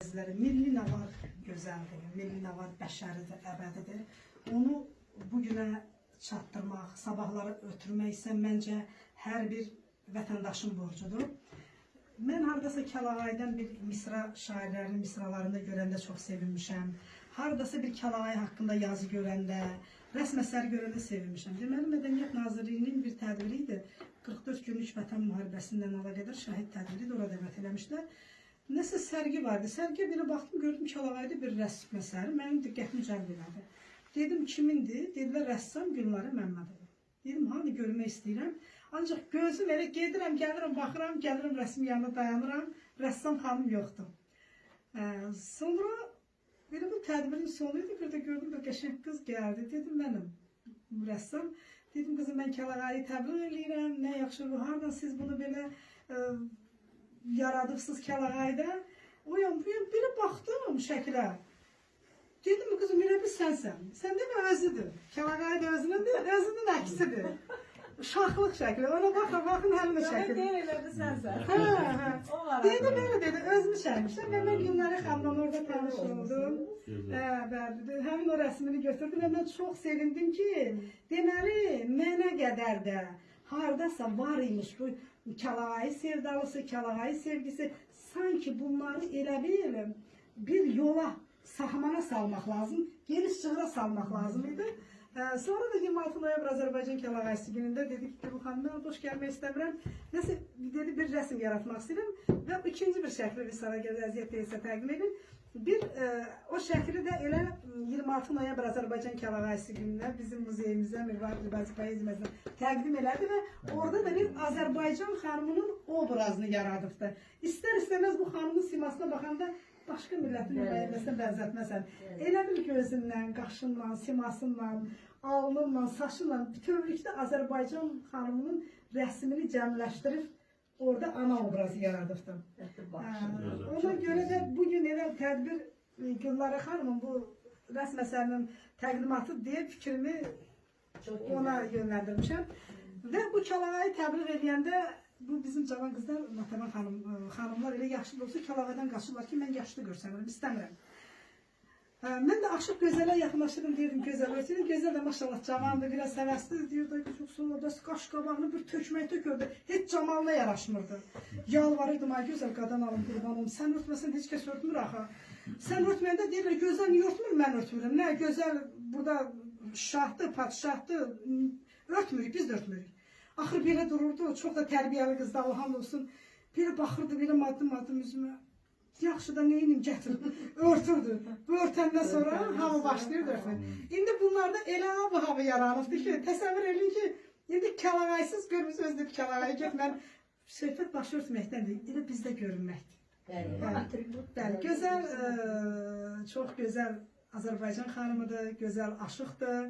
Milli navar gözəldir, milli navar bəşəridir, əbədidir. Onu bugünə çatdırmaq, sabahları ötürmək isə məncə hər bir vətəndaşın borcudur. Mən haradasa Kəlağaydan bir misra şairlərinin misralarını görəndə çox sevinmişəm. Haradasa bir Kəlağay haqqında yazı görəndə, rəsm əsəri görəndə sevinmişəm. Deməli, Mədəniyyət Nazirliyinin bir tədbiri idi. 44 günlük Vətən müharibəsindən əlaqədar şəhid tədbiri də orada dəvət eləmişlər. Nəsə sərgi vardı. Sərgiyə belə baxdım, gördüm Kəlağayda bir rəsm əsəri. Mənim diqqətimi cəlb elədi. Dedim, kimindir? Dedilər, rəssam Gülnara Məmmədova. Dedim, hani görmək istəyirəm. Ancaq gözüm elə gedirəm, gəlirəm, baxıram, gəlirəm rəsmin yanına dayanıram. Rəssam xanım yoxdur. Sonra belə bu tədbirin sonuydu. Bir də gördüm, bir qəşəng qız gəldi. Dedim, mənim rəssam. Dedim, qızım, mən Kəlağayı təbliğ eləyirəm. Nə yaxşı bu, hardan siz bunu belə yaradıbsınız Kəlağayda. O yan bu yan belə baxdım şəkilə. Dedim, qızım, elə bir sənsən. Sən demə özüdür. Kəlağayda özünün əksidir. Şaxlıq şəkli. Ona baxın həmin şəkil. Deyir elə bir sənsən. Dedi, belə dedi. Özünü çəkmişəm. Mən Gülnara xanımla orada tanış oldum. Həmin o rəsmini götürdüm və mən çox sevindim ki, deməli, mənə qədər də haradasa var imiş bu Kəlağayı sevdalısı, Kəlağayı sevgisi. Sanki bunları elə bir yola, sahmana salmaq lazım, geniş çığıra salmaq lazım idi. Sonra da 26 noyabr Azərbaycan Kəlağayısı günündə dedik ki, bu xanımdan boş gəlmək istəmirəm. Nəsə, dedi, bir rəsm yaratmaq istəyirəm və ikinci bir şəkli bir sana əziyyət deyilsə təqdim edin. O şəkli də elə 26 noyabr Azərbaycan Kəlağayısı günündə bizim muzeyimizə, Mirvar Dilbazi poeziyamızda təqdim elədi və orada da bir Azərbaycan xanımının obrazını yaradıbdı. İstər-istəməz bu xanımın simasına baxanda başqa millətin nümayəndəsinə bənzətməsən, elə bir gözündən, qaşından, simasından, alnından, saçından bütövlükdə Azərbaycan xanımının rəsmini cəmləşdirib orada ana obrazı yaradıbdı. Ona görə də bugün elə tədbir Gülnara xanımın bu rəsm əsərinin təqdimatı deyə fikrimi ona yönləndirmişəm. Və bu Kəlağayı təbliğ edəndə bu bizim cavan qızlar, Natəman xanımlar elə yaşlı olsa Kəlağaydan qaçırlar ki, mən yaşlı görsənirəm, istəmirəm. Mən də Aşıq Gözələ yaxınlaşırım, deyirdim Gözəl ölçüydü. Gözəl də maşallah cavandır, biraz həvəslidir, deyir da ki, sonra da qaş qabağını bir tökmək tökürdü, heç camalına yaraşmırdı. Yalvarırdım, ay Gözəl qadan alım, qurban olum, sən örtməsən heç kəs örtmür axı. Sən örtməyəndə deyirlər, Gözəl niyə örtmür, mən örtmürəm. Nə, Gözəl burada şahdır, padişahdır, örtmürük, biz də örtmürük. Axır belə dururdu, çox da tərbiyəli qızdı, Allah'ım olsun. Belə baxırdı, belə maddım üzümə. Yaxşı da neyinim gətirib, örtürdü. Bu örtəndən sonra hamı başlayırdı örtmək. İndi bunlarda elə bu hava yaranıbdır ki, təsəvvür edin ki, indi Kəlağaysız görmüş özünü Kəlağaya getmən. Söhbət başı örtməkdəndir, elə bizdə görünməkdir. Bəli, gözəl, çox gözəl Azərbaycan xanımıdır, gözəl aşıqdır.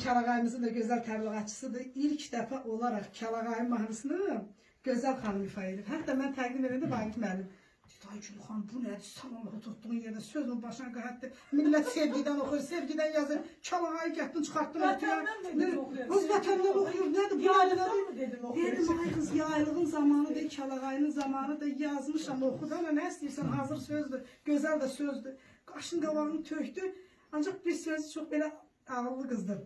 Kəlağayımızın da gözəl təbliğatçısıdır. İlk dəfə olaraq Kəlağayı mahnısını Gözəl xanım ifa edib. Hətta mən təqdim edəndə Vaqif müəllim. Dedi, ay Gül xanım, bu nədir? Sən Allah'ı tutduğun yerdə sözün başına qayıtdı. Millət sevgidən oxur, sevgidən yazır. Kəlağayı gətdin, çıxartdın ötüyə. Öz vətəndən oxuyur, nədir? Dedim, ay qız, yaylığın zamanıdır, Kəlağayının zamanıdır. Yazmışam, oxudu. Ama nə istəyirsən, hazır sözdür, gözəl də sözdür. Qaşın qabağını tökdü. Ancaq bir sözü çox belə ağıllı qızdır.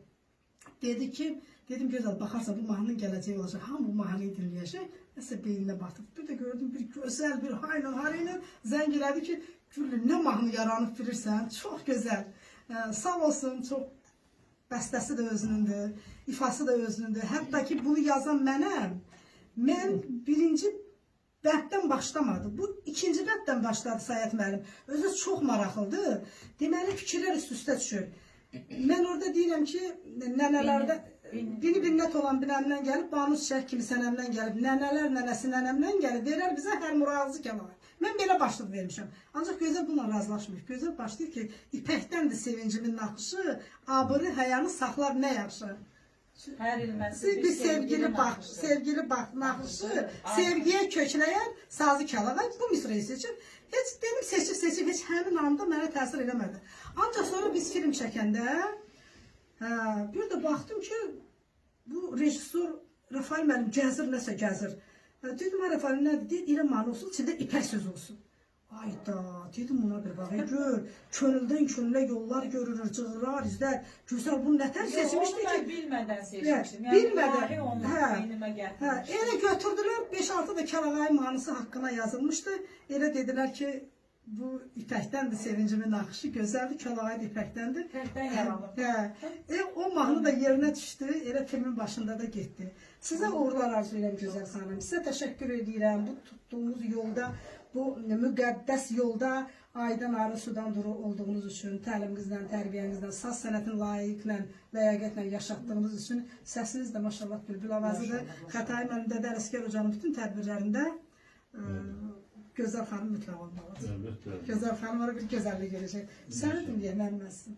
Dedi ki, dedim Gözəl, baxarsa bu mahnının gələcəyi olacaq. Hamı bu mahnıyı dinləyəcək. Nəsə beyninə batıb. Bir də gördüm bir gözəl bir harayla zəng elədi ki, Gülüm, nə mahnı yaranıb bilirsən? Çox gözəl. Sağ olsun, çox bəstəsi də özünündür, ifası da özünündür. Hətta ki, bunu yazan mənəm. Mən birinci bənddən başlamadı. Bu ikinci bənddən başladı Sayət müəllim. Özü çox maraqlıdır. Deməli, fikirlər üst-üstə düşür. Mən orada deyirəm ki, nənələrdə biri binnət olan binəmdən gəlib, Banu Çiçək kimi sənəmdən gəlib, nənələr nənəsi nənəmdən gəlib, deyirlər bizə hər murazı Kəlağay. Mən belə başlıq vermişəm. Ancaq Gözəl bununla razılaşmır. Gözəl başlayır ki, ipəkdəndir sevincimin naxışı, abırı, həyanı saxlar nə yaxşı. Bir sevgili bax, naxışı, sevgiyə kökləyən sazı Kəlağay bu misrayı seçib. Heç dedim seçib, heç həmin anda mənə təsir eləmədi. Ancaq sonra biz film çəkəndə, bir də baxdım ki, bu rejissor Rafael müəllim gəzir, nəsə gəzir. Dedim, Rafael nədir? Deyir, İrəm mahnı olsun, içində ipək söz olsun. Ayda, dedim ona bir bax, gör, könüldən könülə yollar görünür, cığırlar, izlər, gözəl bunu nətər seçmişdi ki? Onu bilmədən seçmişdim. Bilmədən, ilahi onu beynimə gətirmişdim. Elə götürdülər, 5-6 da Kəlağayı mahnısı haqqına yazılmışdı. Elə dedilər ki, bu ipəkdəndir, sevincimin naxışı, gözəldir, Kəlağayı da ipəkdəndir. Ipəkdən yaranıb. O mahnı da yerinə düşdü, elə filmin başında da getdi. Sizə uğurlar arzulayıram gözəl xanım. Sizə təşəkkür edirəm bu tutduğunuz yolda, bu müqəddəs yolda aydan arı sudan duru olduğunuz üçün, təliminizlə, tərbiyənizlə, saz sənətin layiqlə, ləyaqətlə yaşatdığınız üçün səsiniz də maşallah bülbül avazıdır. Xətai mənim Dədə Ələsgər Hocanın bütün tədbirlərində Gözəl xanım mütləq olmalıdır. Gözəl xanım orada bir gözəllik gələcək. Səni dinləyəməlməzsin.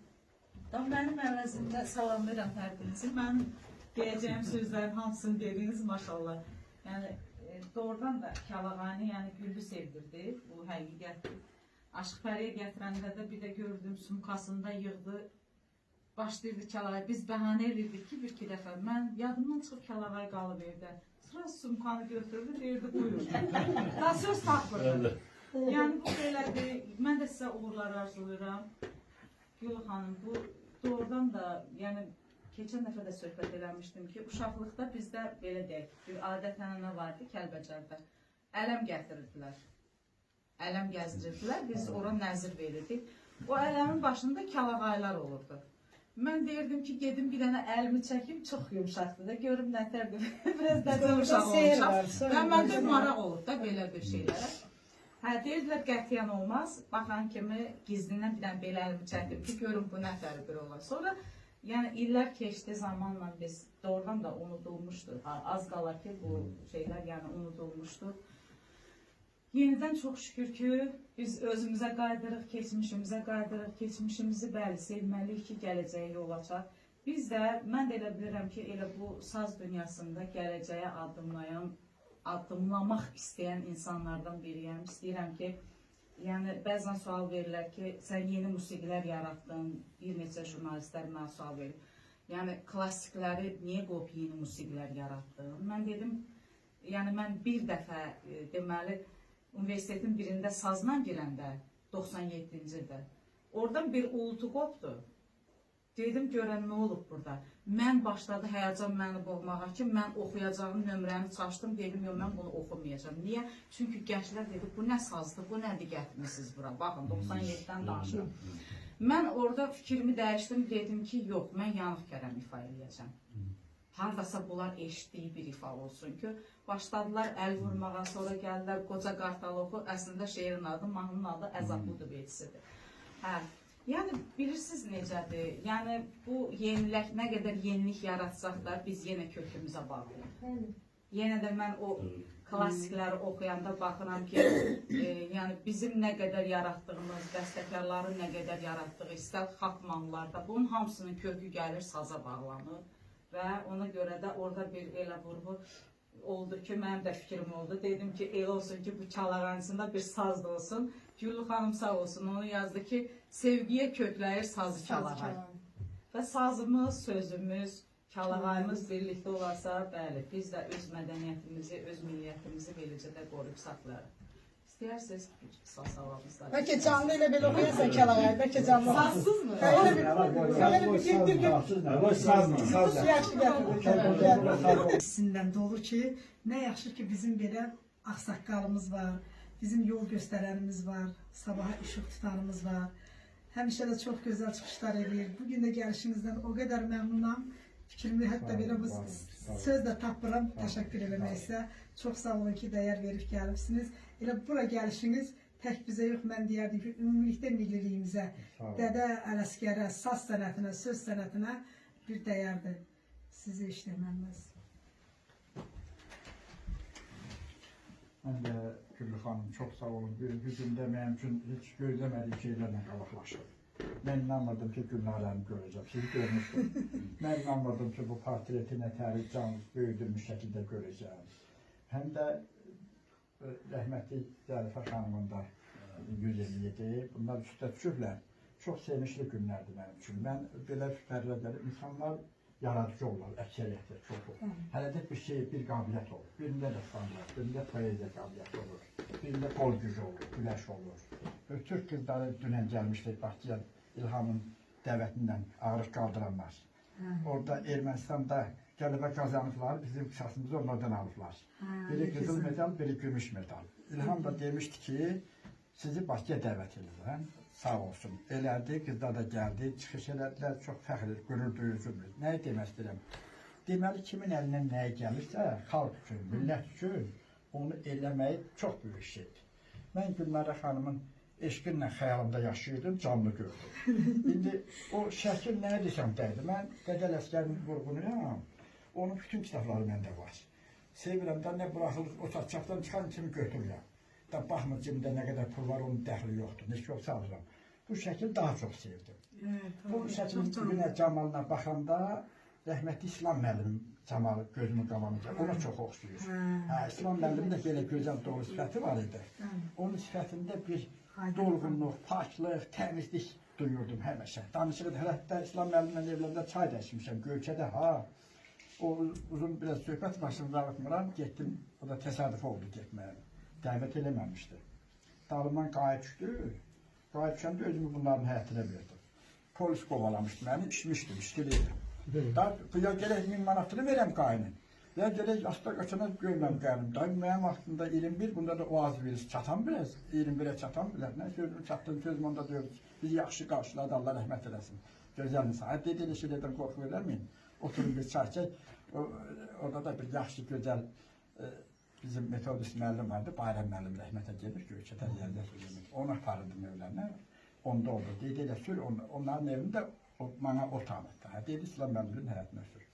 Mənim əvəzimdə salamlayıram hər birinizi. Mənim deyəcəyim sözlərin hamısını dediniz maşallah. Yəni doğrudan da Kəlağayını, yəni Güllü sevdirdi, bu həqiqətdir. Aşıq Pəriyə gətirəndə də bir də gördüm, sumkasında yığdı, başlayırdı Kəlağay. Biz bəhanə edirdik ki, bir-iki dəfə, mən yadımdan çıxıb Kəlağay qalıb evdə. Sıra sumkanı götürdü, deyirdi, buyur. Daha söz tapmırdı. Yəni bu belədir, mən də sizə uğurlar arzulayıram. Güllü xanım, bu doğrudan da, yəni keçən dəfə də söhbət eləmişdim ki, uşaqlıqda bizdə belə deyək, bir adət-ənənə vardı Kəlbəcərdə. Ələm gətirirdilər. Ələm gəzdirirdilər, biz ora nəzir verirdik. O ələmin başında Kəlağaylar olurdu. Mən deyirdim ki, gedim bir dənə əlimi çəkim, çox yumşaqdır da, görüm nətərdir, biraz dəcə uşaq olacaq. Və məndə maraq olur da belə bir şeylərə. Hə, deyirdilər qətiyyən olmaz, baxan kimi gizlindən bir dənə belə əlimi çəkdim ki, görüm bu nətəri bir olar. Sonra yəni illər keçdi, zamanla biz doğrudan da unudulmuşdur. Az qala ki, bu şeylər yəni unudulmuşdur. Yenidən çox şükür ki, biz özümüzə qaydırıq, keçmişimizə qaydırıq, keçmişimizi bəli sevməliyik ki, gələcəyə yol açaq. Biz də, mən də elə bilirəm ki, elə bu saz dünyasında gələcəyə addımlamaq istəyən insanlardan biriyəm. İstəyirəm ki, yəni bəzən sual verirlər ki, sən yeni musiqilər yaratdın, bir neçə jurnalistlər mənə sual verir. Yəni klassikləri niyə qoyub yeni musiqilər yaratdın? Mən dedim, yəni mən bir dəfə deməli, universitetin birində sazla girəndə, 97-ci ildə, oradan bir uğultu qopdu. Dedim, görən nə olub burada? Mən başladı həyəcan məni boğmağa ki, mən oxuyacağım nömrəni çaşdım, dedim, yox, mən bunu oxumayacağım. Niyə? Çünki gənclər dedi, bu nə sazdır, bu nədir gətirmişsiniz bura? Baxın, 97-dən danışıram. Mən orada fikrimi dəyişdim, dedim ki, yox, mən Yanıq Kərəm ifa eləyəcəm. Haradasa bunlar eşitdiyi bir ifa olsun ki, başladılar əl vurmağa, sonra gəldilər Qoca Qartalovu, əslində şeirin adı, mahnının adı Əzablıdır beytisidir. Hə, yəni bilirsiniz necədir, yəni bu yenilik, nə qədər yenilik yaratsaq da biz yenə kökümüzə bağlıyıq. Yenə də mən o klassikləri oxuyanda baxıram ki, yəni bizim nə qədər yaratdığımız, bəstəkarların nə qədər yaratdığı, istər xalq mahnılarda, bunun hamısının kökü gəlir, saza bağlanır. Və ona görə də orada bir elə vurğu oldu ki, mənim də fikrim oldu. Dedim ki, elə olsun ki, bu Kəlağayısında bir saz da olsun. Güllü xanım sağ olsun, onu yazdı ki, sevgiyə kökləyir sazı Kəlağay. Və sazımız, sözümüz, Kəlağayımız birlikdə olarsa, bəli, biz də öz mədəniyyətimizi, öz milliyyətimizi beləcə də qoruyub saxlayarıq. İstəyirsiniz, saz salamızda. Bəlkə canlı ilə belə oxuyasan Kəlağayı, bəlkə canlı. Sazsız mı? Sindən dolu ki, nə yaxşı ki bizim belə ağsaqqalımız var, bizim yol göstərənimiz var, sabaha işıq tutanımız var. Həmişə də çox gözəl çıxışlar edir. Bugün də gəlişinizdən o qədər məmnunam. Fikrimi hətta belə bu söz də tapıram, təşəkkür eləməksə. Çox sağ olun ki, dəyər verib gəlibsiniz. Elə bura gəlişiniz tək bizə yox, mən deyərdim ki, ümumilikdə milliliyimizə, Dədə Ələsgərə, saz sənətinə, söz sənətinə bir dəyərdir. Sizi işləməlməz. Mən də Güllü xanım çox sağ olun. Bir gündə mənim üçün heç gözləmədiyi şeylərlə qalaqlaşır. Mən inanmadım ki, Gülnarəni görəcəm. Siz görmüşdüm. Mən inanmadım ki, bu portreti nətəri canlı böyüdülmüş şəkildə görəcəm. Həm də rəhmətli Zərifə xanımın da 157. Bunlar üstə düşüblər. Çox sevinçli günlərdir mənim üçün. Mən belə fərqlə gəlib, insanlar yaradıcı olurlar, əksəriyyətlə çoxu. Hələ də bir şey, bir qabiliyyət olur. Birində də qabiliyyət, birində poeziya qabiliyyəti olur, birində qol gücü olur, güləş olur. Türk qızları dünən gəlmişdir Bakıya İlhamın dəvətindən ağırlıq qaldıranlar. Orada Ermənistanda qələbə qazanıblar, bizim qisasımızı onlardan alıblar. Biri qızıl medal, biri gümüş medal. İlham da demişdi ki, sizi Bakıya dəvət edirəm, sağ olsun. Elədi, qızlar da gəldi, çıxış elədilər, çox fəxr, qürur duyucudur. Nəyi demək istəyirəm? Deməli, kimin əlindən nəyi gəlirsə, xalq üçün, millət üçün onu eləməyi çox böyük şeydir. Mən Gülnara xanımın eşqinlə xəyalımda yaşayırdım, canlı gördüm. İndi o şəkil nəyə desəm dəydi. Mən Qədəl Əsgərin vurğunuyam, onun bütün kitabları məndə var. Sevirəm də nə buraxılır, o çatçaqdan çıxan kimi götürürəm. Da baxmır cimdə nə qədər pul var, onun dəxli yoxdur. Nə çox sağlıram. Bu şəkil daha çox sevdim. Bu şəkilin günə camalına baxanda rəhmətli İslam müəllim camalı gözümün qabağınca ona çox oxşuyur. İslam müəllimin də belə gözəl dolu sifəti var idi. Onun sifətində bir dolğunluq, paklıq, təmizlik duyurdum həmişə. Danışıqda hətta İslam müəllimlə evlərdə çay da içmişəm, Göyçədə ha. O uzun biraz söhbət başını dağıtmıram, getdim. O da təsadüf oldu getməyə. Dəvət eləməmişdi. Dalımdan qayıt düşdü. Qayıt düşəndə özümü bunların həyətinə verdim. Polis qovalamışdı məni, içmişdim, içkiliydim. Bu ya gələk 1000 manatını verəm qayının. Ya gələk asta qaçana görməm qayınım. Mənim vaxtında 21, bunda da o az verir. Çatan biraz, 21'ə çatan bilər. Nə sözümü çatdım, sözüm onda diyoruz. Biz yaxşı qarşıladı, Allah rəhmət eləsin. Gözəl insan. Hə, dedi, şeylərdən qorxu verərməyin. Oturun bir çay çək. Orada da bir yaxşı, gözəl bizim metodist müəllim vardı, Bayram müəllim rəhmətə gedir, Göyçədə riyaziyyat üzümü. Onu aparırdım evlərinə, onda oldu. Dedi elə sür, onların evində bana o tanıttı. Dedi İslam müəllimin həyatına sür.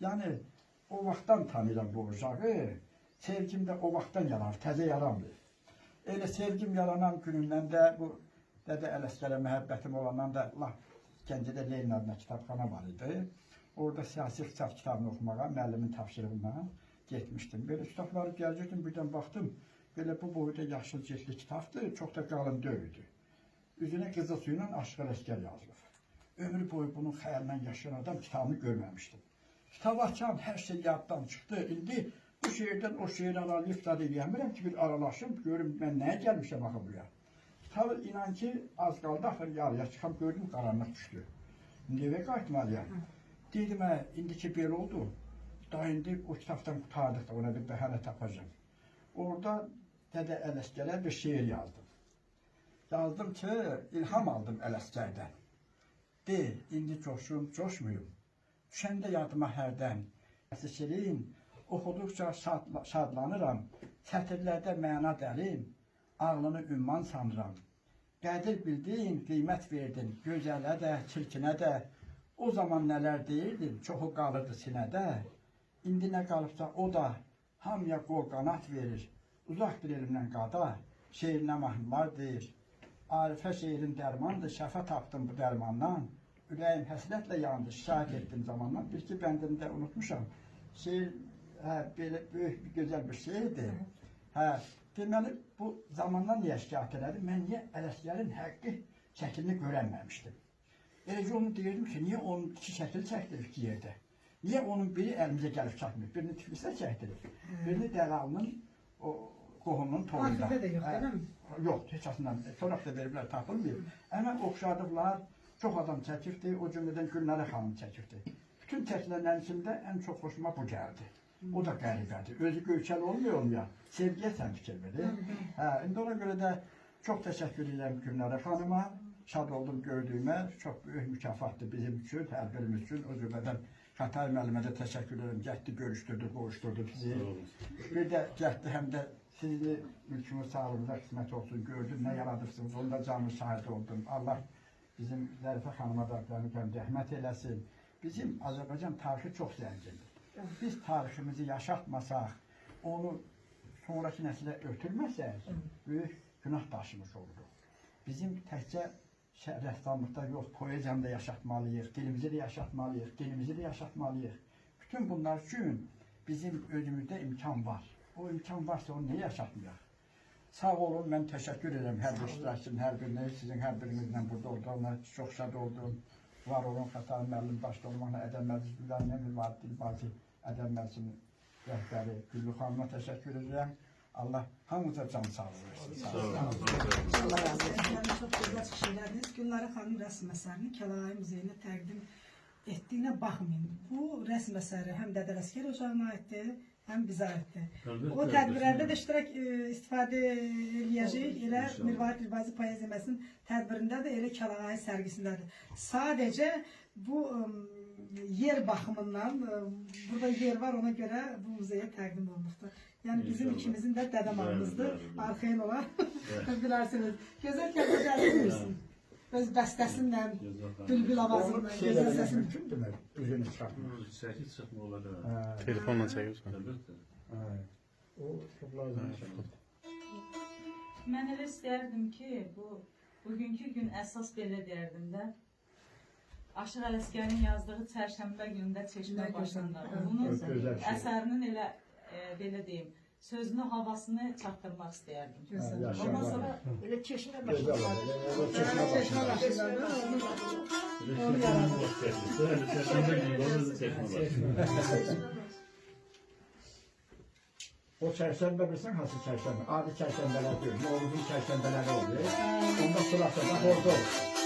Yəni, o vaxtdan tanıyıram bu uşağı, sevgim də o vaxtdan yaranır, təzə yaranmır. Elə sevgim yaranan günündən də bu Dədə Ələsgərə məhəbbətim olandan da Gəncədə Lenin adına kitabxana var idi. Orada siyasi iqtisad kitabını oxumağa, müəllimin tapşırığından getmişdim. Böyle kitabları gəlirdim, birdən baxdım. Belə bu boyda yaşıl ciltli kitabdır, çox da qalın dövüdü. Üzünə qızıl suyla Aşıq Ələsgər yazılır. Ömrü boyu bunun xəyalindən yaşayan adam kitabını görməmişdim. Kitabı açan hər şey yaddan çıxdı. İndi bu şehirdən o şehir aralayıb da deyəmirəm ki, bir aralaşım, görüm mən nəyə gəlmişəm axı buraya. Kitabı inan ki, az qaldı, axır yarıya çıxam, gördüm, qaranlıq düşdü. İndi evə qayıtmalıyam. Dedim, indiki belə oldu. Daha indi o kitabdan qurtardıq da ona bir bəhanə tapacağım. Orada Dədə Ələsgərə bir şeir yazdım. Yazdım ki, ilham aldım Ələsgərdən. De, indi coşum, coşmuyum. Düşəndə yadıma hərdən. Şirin, oxuduqca şadlanıram. Sətirlərdə məna dəlim, ağlını ümman sanıram. Qədir bildin, qiymət verdin, gözələ də, çirkinə də. O zaman nələr deyirdin, çoxu qalırdı sinədə. İndi nə qalıbsa o da hamıya qol qanat verir. Uzaqdır elimdən qada, şeirinə mahnılar deyir. Arifə şeirin dərmandır, şəfa tapdım bu dərmandan. Ürəyim həsrətlə yandı, şikayət etdim zamandan. Bir iki bəndimdə unutmuşam. Şeir belə böyük bir gözəl bir şeydir. Deməli, bu zamandan niyə şikayət elədim? Mən niyə Ələsgərin həqqi şəklini görənməmişdim? Eləcə onu deyirdim ki, niyə onun iki şəkil çəkdirir iki yerdə? Niyə onun biri əlimizə gəlib çatmıyor? Birini Tiflisə çəkdirir, birini Dəlalının qohunun torunda. Arxivdə də yox, değil mi? Yox, heç asından, sonraq da veriblər, tapılmıyor. Əmən oxşadıqlar, çox adam çəkirdi, o cümlədən Gülnara xanım çəkirdi. Bütün çəkilərin içində ən çox xoşuma bu gəldi. O da qəribədir. Özü Göyçəli olmuyor, sevgiyə sən fikir verir. İndi ona görə də çox təşəkkür edirəm Gülnara xanıma. Şad oldum gördüyümə, çox böyük mükafatdır bizim üçün, hər birimiz üçün. O cümlədən Xətay müəllimə də təşəkkür edirəm. Gətdi, görüşdürdü, qovuşdurdu bizi. Bir də gətdi, həm də sizi mülkümüz sağlığınıza qismət olsun, gördüm, nə yaradırsınız, onda canlı şahid oldum. Allah bizim Zərifə xanıma da rəhmət eləsin. Bizim Azərbaycan tarixi çox zəngindir. Biz tariximizi yaşatmasaq, onu sonraki nəsilə ötürməsək, böyük günah daşımış oluruq. Bizim təkcə rəssamlıqda yox, poeziyamda yaşatmalıyıq, dilimizi də yaşatmalıyıq, dinimizi də yaşatmalıyıq. Bütün bunlar üçün bizim özümüzdə imkan var. O imkan varsa onu niyə yaşatmayaq? Sağ olun, mən təşəkkür edirəm hər bir iştirakçının, hər birinə, sizin hər birinizlə burada olduğuna çox şad oldum. var olan Xətai müəllim başda olmaqla Ədəb Məclislidən Nemir var, Dilbazi Ədəb Məclisinin rəhbəri Güllü xanıma təşəkkür edirəm. Allah hamımıza can sağlığı versin. Sağ olun. Allah razı olsun. Yəni çox gözəl çıxışlardınız. Gülnara xanım rəsm əsərini Kəlai Muzeyinə təqdim etdiyinə baxmayın. Bu rəsm əsəri həm Dədə Əsgər ocağına aiddir, həm bizə aiddir. O tədbirlərdə də istifadə eləyəcək, elə Mirvarid Dilbazi poeziyasının tədbirində də elə Kəlai sərgisindədir. Sadəcə bu yer baxımından burada yer var, ona görə bu muzeyə təqdim olunubdur. Yəni bizim ikimizin də dədəmanımızdır, arxain olan, bilərsiniz. Gözəl kəndə gəlirsin. Öz bəstəsinlə, bülbül avazınla, gözəl səsin. Mümkündür mü? Üzünü çıxartmaq. Çəkib çıxma olar. Telefonla çəkirsən. Əlbəttə. O çox lazım. Mən elə istərdim ki, bugünkü gün əsas belə deyərdim də. Aşıq Ələsgərin yazdığı Çərşənbə günündə Çeşmə başında. Bunun əsərinin elə belə deyim, sözünü, havasını çatdırmaq istəyərdim. Ondan sonra Elə çeşmə Gözəl başında. olur. Çeşmə başında. O çərşənbə bilirsən hansı çərşənbə? Adi çərşənbələr deyil. Novruzun çərşənbələri oluyor. Onda sırası da orada olur.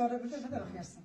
sonra bir de oxuyarsın.